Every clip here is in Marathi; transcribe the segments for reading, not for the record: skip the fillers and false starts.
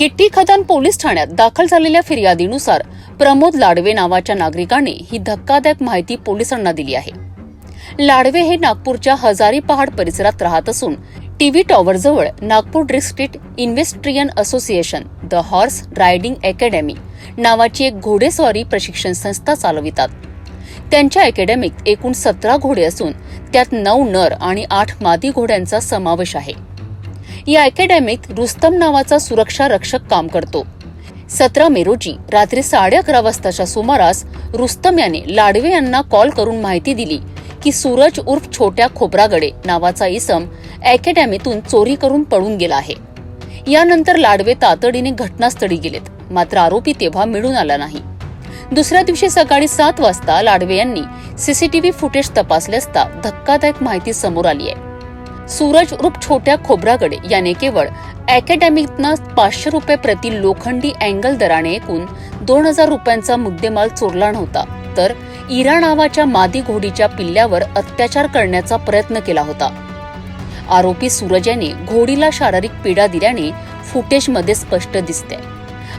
गिट्टी खदान पोलीस ठाण्यात दाखल झालेल्या फिर्यादीनुसार प्रमोद लाडवे नावाच्या नागरिकाने ही धक्कादायक माहिती पोलिसांना दिली आहे. लाडवे हे नागपूरच्या हजारी पहाड परिसरात राहत असून टीव्ही टॉवर जवळ Nagpur district equestrian association the horse riding academy नावाची एक घोडेस्वारी प्रशिक्षण संस्था चालवितात. त्यांच्या अकॅडमीत एकूण 17 घोडे असून त्यात 9 नर आणि 8 मादी घोड्यांचा समावेश आहे. या अकॅडमीत रुस्तम नावाचा सुरक्षा रक्षक काम करतो. 17 मे रोजी रात्री 11:30 वाजताच्या सुमारास रुस्तम याने लाडवे यांना कॉल करून माहिती दिली की सूरज उर्फ छोट्या खोब्रागडे नावाचा इसम अकॅडमीतून चोरी करून पळून गेला आहे. यानंतर लाडवे तातडीने घटनास्थळी गेलेत, मात्र आरोपी तेव्हा मिळून आला नाही. दुसऱ्या दिवशी सकाळी 7 वाजता लाडवे यांनी सीसीटीव्ही फुटेज तपासले असता धक्कादायक माहिती समोर आली आहे. सूरज उर्फ छोट्या खोब्रागडे याने केवळ अकॅडमीतनं 500 रुपये प्रति लोखंडी अँगल दराने एकूण 2000 रुपयांचा मुद्देमाल चोरला नव्हता, तर इरा नावाच्या मादी घोडीच्या पिल्ल्यावर अत्याचार करण्याचा प्रयत्न केला होता. आरोपी सूरज याने घोडीला शारीरिक पीडा दिल्याने फुटेजमध्ये स्पष्ट दिसते,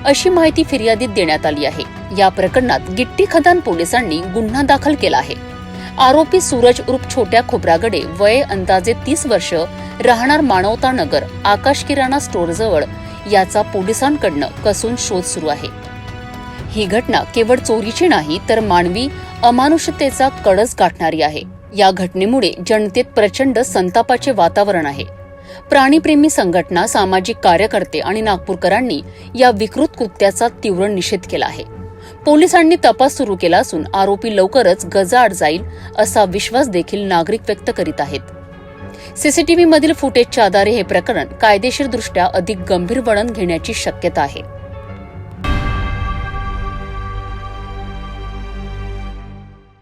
अशी माहिती फिर्यादीत देण्यात आली आहे. या प्रकरणात गिट्टी खदान पोलिसांनी गुन्हा दाखल केला आहे. आरोपी सूरज उर्फ छोट्या खोब्रागडे वय अंदाजे 30 वर्ष, राहणार मानवता नगर, आकाश किराणा स्टोअर जवळ याचा पोलिसांकडनं कसून शोध सुरू आहे. ही घटना केवळ चोरीची नाही तर मानवी अमानुषतेचा कळस गाठणारी आहे. या घटनेमुळे जनतेत प्रचंड संतापाचे वातावरण आहे. प्राणीप्रेमी संघटना, सामाजिक कार्यकर्ते आणि नागपूरकरांनी या विकृत कृत्याचा तीव्र निषेध केला आहे. पोलिसांनी तपास सुरू केला असून आरोपी लवकरच गजाआड जाईल असा विश्वास देखील नागरिक व्यक्त करीत आहेत. सीसीटीव्ही मधील फुटेजच्या आधारे हे प्रकरण कायदेशीरदृष्ट्या अधिक गंभीर वळण घेण्याची शक्यता आहे.